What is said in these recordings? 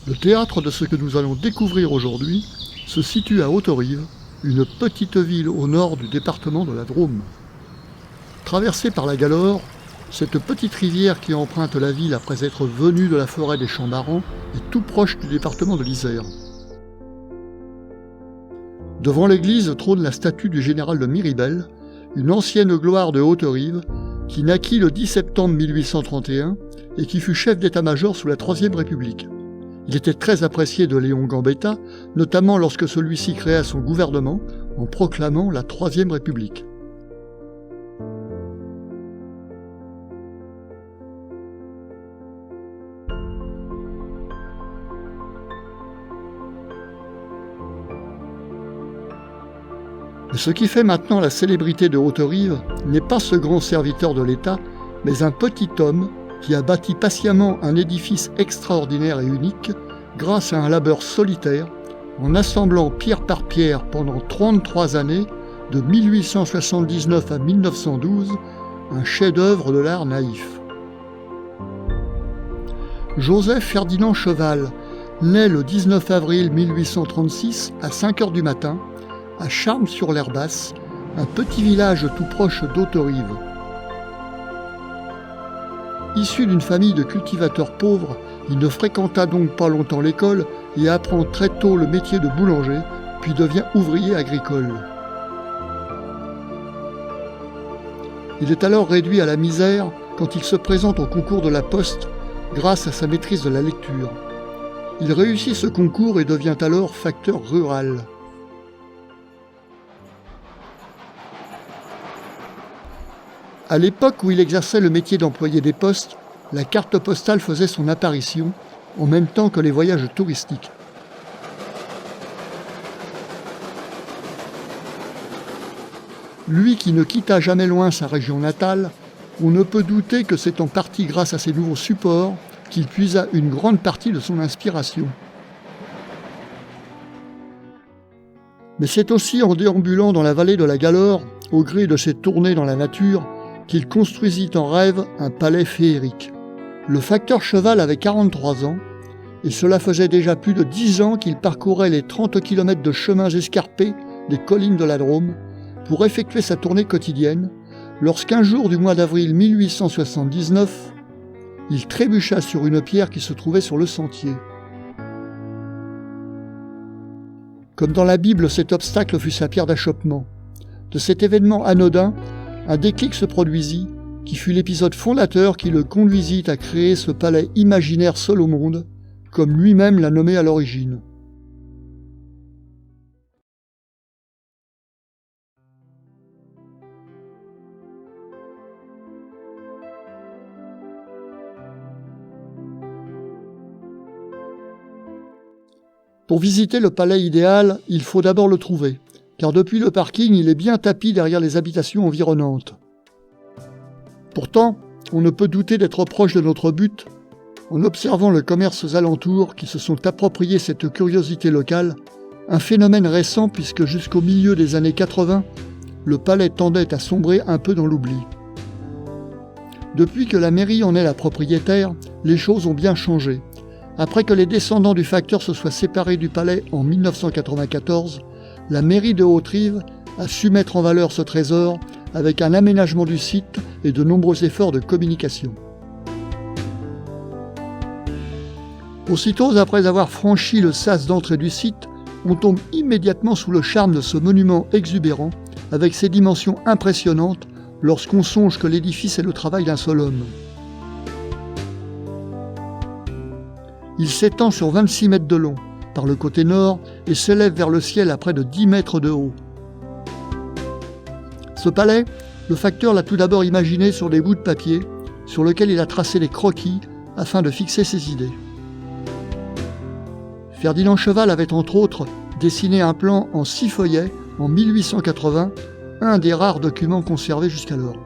Le théâtre de ce que nous allons découvrir aujourd'hui se situe à Hauterive, une petite ville au nord du département de la Drôme. Traversée par la Galore, cette petite rivière qui emprunte la ville après être venue de la forêt des Champs-Marans est tout proche du département de l'Isère. Devant l'église trône la statue du général de Miribel, une ancienne gloire de Hauterive, qui naquit le 10 septembre 1831 et qui fut chef d'état-major sous la Troisième République. Il était très apprécié de Léon Gambetta, notamment lorsque celui-ci créa son gouvernement en proclamant la Troisième République. Mais ce qui fait maintenant la célébrité de Hauterive n'est pas ce grand serviteur de l'État, mais un petit homme qui a bâti patiemment un édifice extraordinaire et unique grâce à un labeur solitaire, en assemblant pierre par pierre pendant 33 années, de 1879 à 1912, un chef-d'œuvre de l'art naïf. Joseph Ferdinand Cheval naît le 19 avril 1836 à 5 heures du matin, à Charmes-sur-l'Herbasse, un petit village tout proche d'Hauterive. Issu d'une famille de cultivateurs pauvres, il ne fréquenta donc pas longtemps l'école et apprend très tôt le métier de boulanger, puis devient ouvrier agricole. Il est alors réduit à la misère quand il se présente au concours de la Poste grâce à sa maîtrise de la lecture. Il réussit ce concours et devient alors facteur rural. À l'époque où il exerçait le métier d'employé des postes, la carte postale faisait son apparition, en même temps que les voyages touristiques. Lui qui ne quitta jamais loin sa région natale, on ne peut douter que c'est en partie grâce à ces nouveaux supports qu'il puisa une grande partie de son inspiration. Mais c'est aussi en déambulant dans la vallée de la Galore, au gré de ses tournées dans la nature, qu'il construisit en rêve un palais féerique. Le facteur Cheval avait 43 ans, et cela faisait déjà plus de 10 ans qu'il parcourait les 30 km de chemins escarpés des collines de la Drôme pour effectuer sa tournée quotidienne, lorsqu'un jour du mois d'avril 1879, il trébucha sur une pierre qui se trouvait sur le sentier. Comme dans la Bible, cet obstacle fut sa pierre d'achoppement. De cet événement anodin, un déclic se produisit, qui fut l'épisode fondateur qui le conduisit à créer ce palais imaginaire seul au monde, comme lui-même l'a nommé à l'origine. Pour visiter le palais idéal, il faut d'abord le trouver, car depuis le parking, il est bien tapi derrière les habitations environnantes. Pourtant, on ne peut douter d'être proche de notre but en observant les commerces alentours qui se sont appropriés cette curiosité locale, un phénomène récent puisque jusqu'au milieu des années 80, le palais tendait à sombrer un peu dans l'oubli. Depuis que la mairie en est la propriétaire, les choses ont bien changé. Après que les descendants du facteur se soient séparés du palais en 1994, la mairie de Hauterive a su mettre en valeur ce trésor avec un aménagement du site et de nombreux efforts de communication. Aussitôt après avoir franchi le sas d'entrée du site, on tombe immédiatement sous le charme de ce monument exubérant, avec ses dimensions impressionnantes lorsqu'on songe que l'édifice est le travail d'un seul homme. Il s'étend sur 26 mètres de long par le côté nord et s'élève vers le ciel à près de 10 mètres de haut. Ce palais, le facteur l'a tout d'abord imaginé sur des bouts de papier, sur lesquels il a tracé les croquis afin de fixer ses idées. Ferdinand Cheval avait entre autres dessiné un plan en 6 feuillets en 1880, un des rares documents conservés jusqu'alors.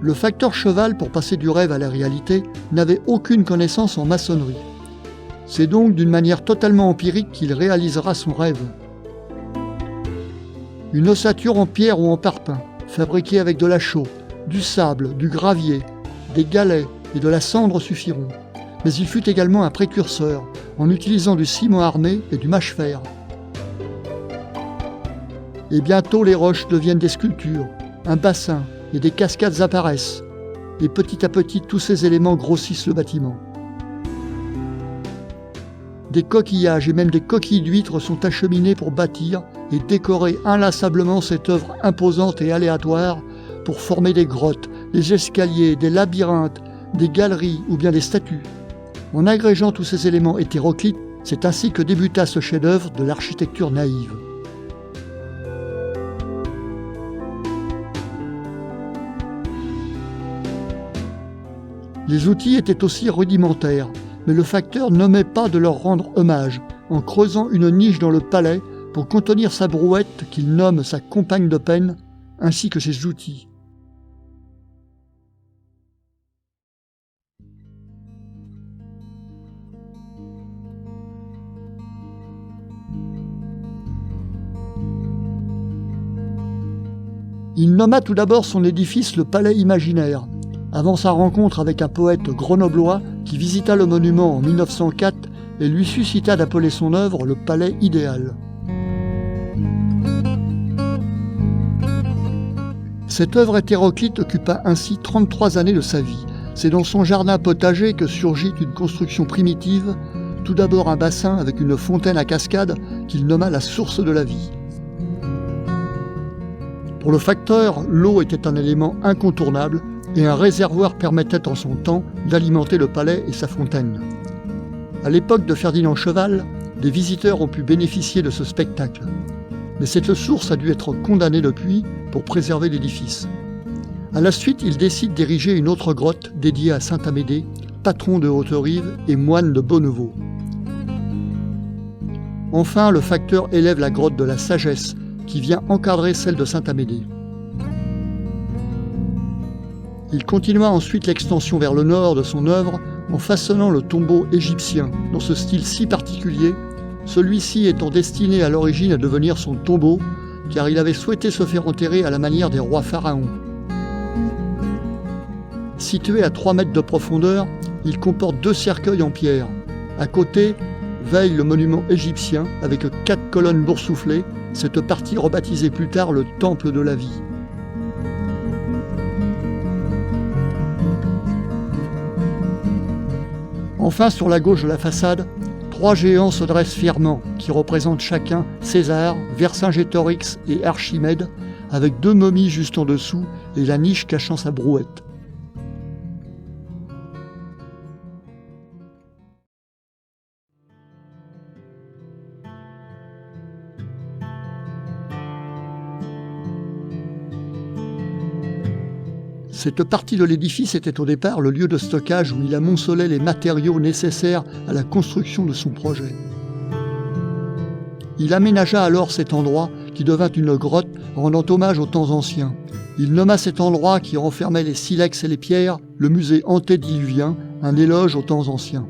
Le facteur Cheval, pour passer du rêve à la réalité, n'avait aucune connaissance en maçonnerie. C'est donc d'une manière totalement empirique qu'il réalisera son rêve. Une ossature en pierre ou en parpaing, fabriquée avec de la chaux, du sable, du gravier, des galets et de la cendre suffiront. Mais il fut également un précurseur, en utilisant du ciment armé et du mâche-fer. Et bientôt les roches deviennent des sculptures, un bassin et des cascades apparaissent. Et petit à petit, tous ces éléments grossissent le bâtiment. Des coquillages et même des coquilles d'huîtres sont acheminés pour bâtir et décorer inlassablement cette œuvre imposante et aléatoire pour former des grottes, des escaliers, des labyrinthes, des galeries ou bien des statues. En agrégeant tous ces éléments hétéroclites, c'est ainsi que débuta ce chef-d'œuvre de l'architecture naïve. Les outils étaient aussi rudimentaires, mais le facteur n'omet pas de leur rendre hommage en creusant une niche dans le palais pour contenir sa brouette qu'il nomme sa compagne de peine, ainsi que ses outils. Il nomma tout d'abord son édifice le Palais Imaginaire, avant sa rencontre avec un poète grenoblois qui visita le monument en 1904 et lui suscita d'appeler son œuvre le Palais Idéal. Cette œuvre hétéroclite occupa ainsi 33 années de sa vie. C'est dans son jardin potager que surgit une construction primitive, tout d'abord un bassin avec une fontaine à cascade qu'il nomma la source de la vie. Pour le facteur, l'eau était un élément incontournable et un réservoir permettait en son temps d'alimenter le palais et sa fontaine. À l'époque de Ferdinand Cheval, des visiteurs ont pu bénéficier de ce spectacle. Mais cette source a dû être condamnée depuis pour préserver l'édifice. À la suite, il décide d'ériger une autre grotte dédiée à Saint-Amédée, patron de Haute-Rive et moine de Beaunevau. Enfin, le facteur élève la grotte de la Sagesse, qui vient encadrer celle de Saint-Amédée. Il continua ensuite l'extension vers le nord de son œuvre en façonnant le tombeau égyptien dans ce style si particulier, celui-ci étant destiné à l'origine à devenir son tombeau, car il avait souhaité se faire enterrer à la manière des rois pharaons. Situé à 3 mètres de profondeur, il comporte 2 cercueils en pierre. À côté, veille le monument égyptien avec 4 colonnes boursouflées, cette partie rebaptisée plus tard le Temple de la Vie. Enfin, sur la gauche de la façade, 3 géants se dressent fièrement, qui représentent chacun César, Vercingétorix et Archimède, avec 2 momies juste en dessous et la niche cachant sa brouette. Cette partie de l'édifice était au départ le lieu de stockage où il amoncelait les matériaux nécessaires à la construction de son projet. Il aménagea alors cet endroit qui devint une grotte rendant hommage aux temps anciens. Il nomma cet endroit qui renfermait les silex et les pierres le musée antédiluvien, un éloge aux temps anciens.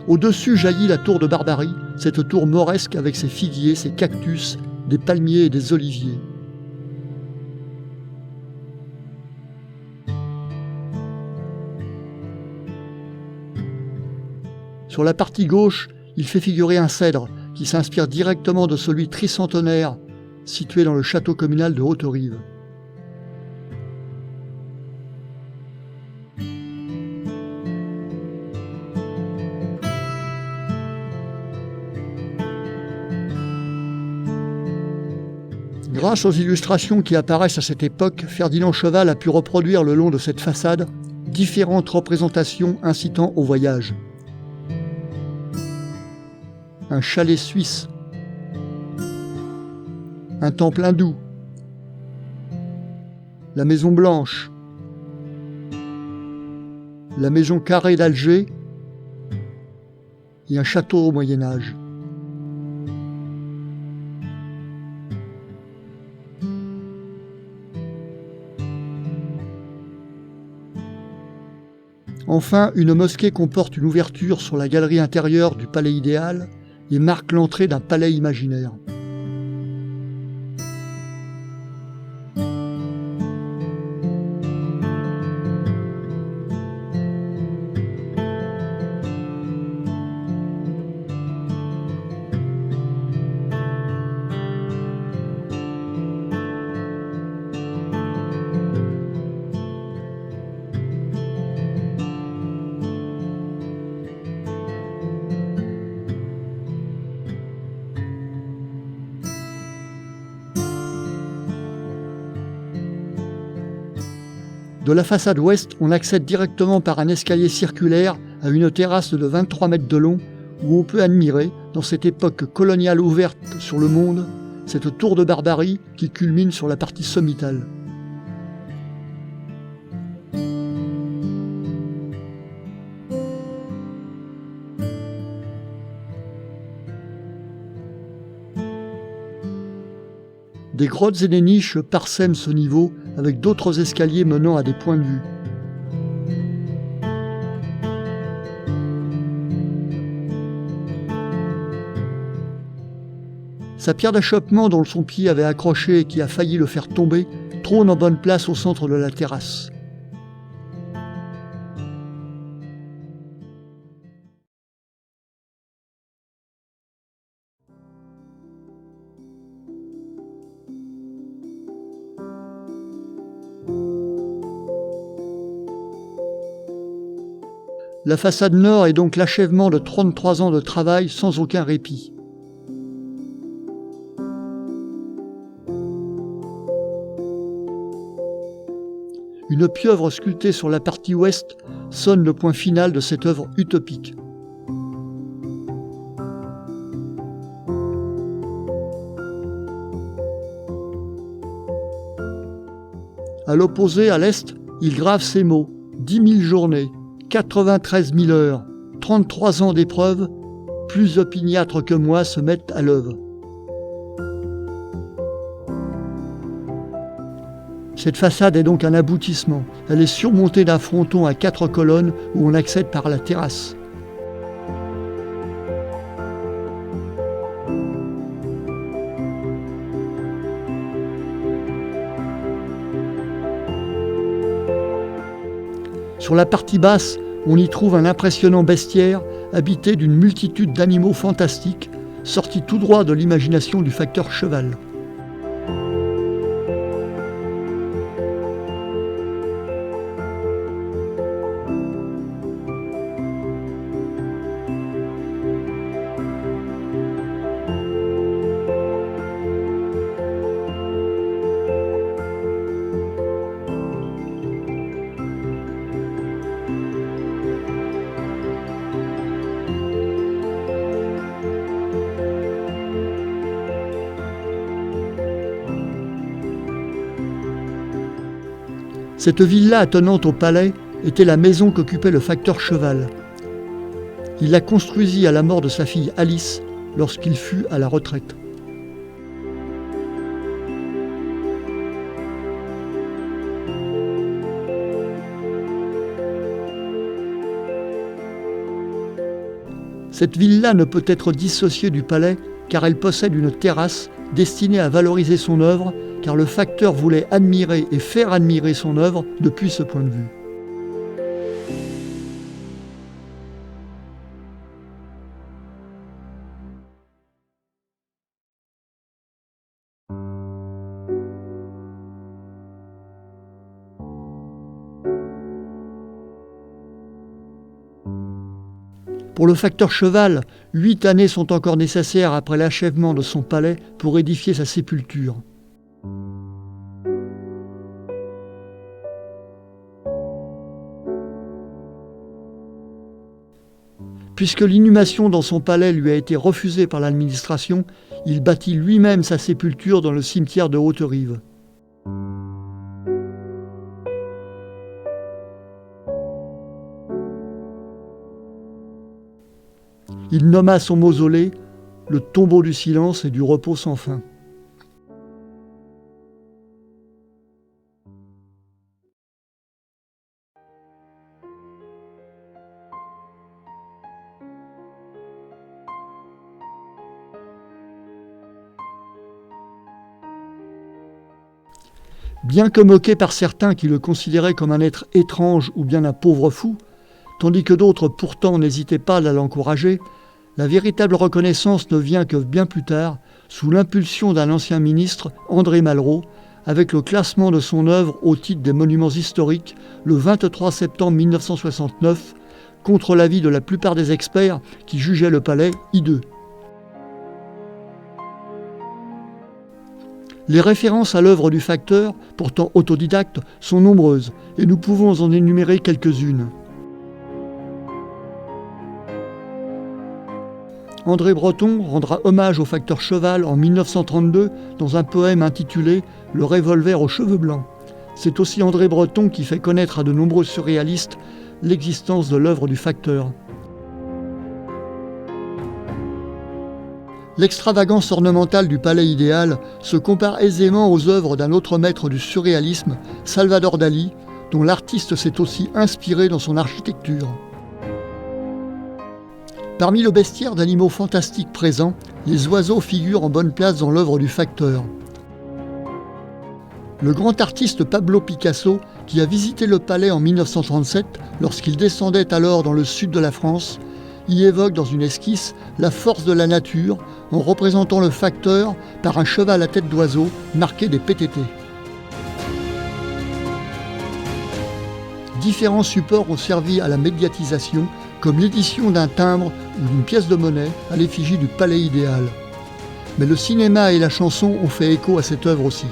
Au-dessus jaillit la tour de Barbarie, cette tour mauresque avec ses figuiers, ses cactus, des palmiers et des oliviers. Sur la partie gauche, il fait figurer un cèdre qui s'inspire directement de celui tricentenaire situé dans le château communal de Haute-Rive. Grâce aux illustrations qui apparaissent à cette époque, Ferdinand Cheval a pu reproduire le long de cette façade différentes représentations incitant au voyage. Un chalet suisse, un temple hindou, la Maison Blanche, la Maison Carrée d'Alger et un château au Moyen-Âge. Enfin, une mosquée comporte une ouverture sur la galerie intérieure du palais idéal et marque l'entrée d'un palais imaginaire. De la façade ouest, on accède directement par un escalier circulaire à une terrasse de 23 mètres de long où on peut admirer, dans cette époque coloniale ouverte sur le monde, cette tour de barbarie qui culmine sur la partie sommitale. Des grottes et des niches parsèment ce niveau avec d'autres escaliers menant à des points de vue. Sa pierre d'achoppement dont son pied avait accroché et qui a failli le faire tomber trône en bonne place au centre de la terrasse. La façade nord est donc l'achèvement de 33 ans de travail sans aucun répit. Une pieuvre sculptée sur la partie ouest sonne le point final de cette œuvre utopique. À l'opposé, à l'est, il grave ces mots : 10 000 journées, 93 000 heures, 33 ans d'épreuve, plus opiniâtres que moi se mettent à l'œuvre. Cette façade est donc un aboutissement. Elle est surmontée d'un fronton à 4 colonnes où on accède par la terrasse. Sur la partie basse, on y trouve un impressionnant bestiaire habité d'une multitude d'animaux fantastiques, sortis tout droit de l'imagination du facteur cheval. Cette villa attenante au palais était la maison qu'occupait le facteur cheval. Il la construisit à la mort de sa fille Alice lorsqu'il fut à la retraite. Cette villa ne peut être dissociée du palais car elle possède une terrasse destinée à valoriser son œuvre, car le facteur voulait admirer et faire admirer son œuvre depuis ce point de vue. Pour le facteur cheval, 8 années sont encore nécessaires après l'achèvement de son palais pour édifier sa sépulture. Puisque l'inhumation dans son palais lui a été refusée par l'administration, il bâtit lui-même sa sépulture dans le cimetière de Haute-Rive. Il nomma son mausolée le tombeau du silence et du repos sans fin. Bien que moqué par certains qui le considéraient comme un être étrange ou bien un pauvre fou, tandis que d'autres pourtant n'hésitaient pas à l'encourager, la véritable reconnaissance ne vient que bien plus tard, sous l'impulsion d'un ancien ministre, André Malraux, avec le classement de son œuvre au titre des monuments historiques le 23 septembre 1969, contre l'avis de la plupart des experts qui jugeaient le palais hideux. Les références à l'œuvre du facteur, pourtant autodidacte, sont nombreuses et nous pouvons en énumérer quelques-unes. André Breton rendra hommage au facteur Cheval en 1932 dans un poème intitulé « Le revolver aux cheveux blancs ». C'est aussi André Breton qui fait connaître à de nombreux surréalistes l'existence de l'œuvre du facteur. L'extravagance ornementale du palais idéal se compare aisément aux œuvres d'un autre maître du surréalisme, Salvador Dali, dont l'artiste s'est aussi inspiré dans son architecture. Parmi le bestiaire d'animaux fantastiques présents, les oiseaux figurent en bonne place dans l'œuvre du facteur. Le grand artiste Pablo Picasso, qui a visité le palais en 1937, lorsqu'il descendait alors dans le sud de la France, y évoque dans une esquisse la force de la nature en représentant le facteur par un cheval à tête d'oiseau marqué des PTT. Différents supports ont servi à la médiatisation, comme l'édition d'un timbre ou d'une pièce de monnaie à l'effigie du palais idéal. Mais le cinéma et la chanson ont fait écho à cette œuvre aussi.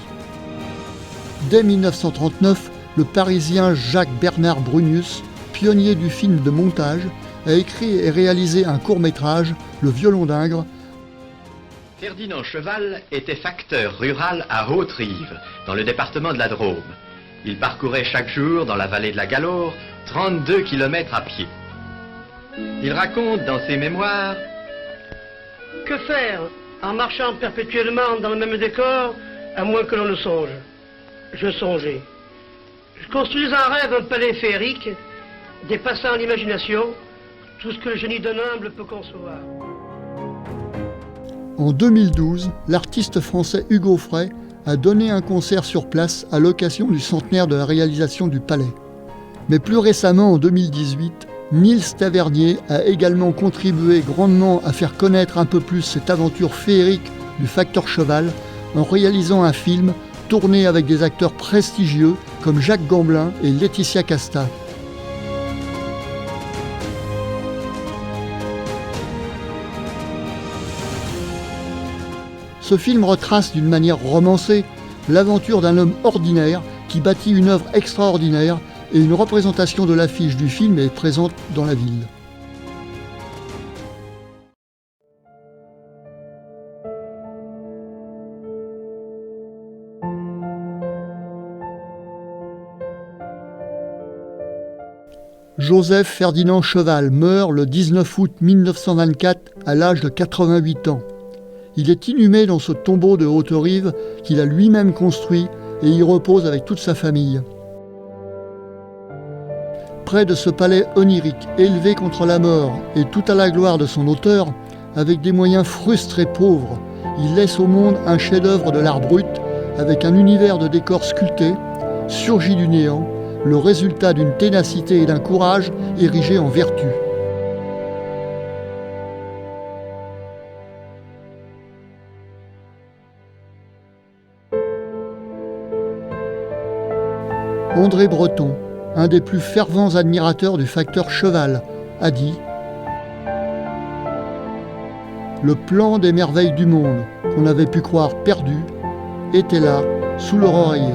Dès 1939, le Parisien Jacques-Bernard Brunius, pionnier du film de montage, a écrit et réalisé un court-métrage, Le Violon d'Ingres. Ferdinand Cheval était facteur rural à Haute-Rive, dans le département de la Drôme. Il parcourait chaque jour, dans la vallée de la Galaure, 32 km à pied. Il raconte dans ses mémoires: que faire en marchant perpétuellement dans le même décor, à moins que l'on ne songe? Je songeais. Je construisais en rêve un palais féerique, dépassant l'imagination tout ce que le génie d'un humble peut concevoir. En 2012, l'artiste français Hugo Frey a donné un concert sur place à l'occasion du centenaire de la réalisation du palais. Mais plus récemment, en 2018, Niels Tavernier a également contribué grandement à faire connaître un peu plus cette aventure féerique du facteur Cheval en réalisant un film tourné avec des acteurs prestigieux comme Jacques Gamblin et Laetitia Casta. Ce film retrace d'une manière romancée l'aventure d'un homme ordinaire qui bâtit une œuvre extraordinaire et une représentation de l'affiche du film est présente dans la ville. Joseph Ferdinand Cheval meurt le 19 août 1924 à l'âge de 88 ans. Il est inhumé dans ce tombeau de Haute-Rive qu'il a lui-même construit et y repose avec toute sa famille. Près de ce palais onirique, élevé contre la mort et tout à la gloire de son auteur, avec des moyens frustres et pauvres, il laisse au monde un chef-d'œuvre de l'art brut, avec un univers de décors sculptés, surgi du néant, le résultat d'une ténacité et d'un courage érigés en vertu. André Breton, un des plus fervents admirateurs du facteur Cheval, a dit « Le plan des merveilles du monde, qu'on avait pu croire perdu, était là, sous leur oreiller.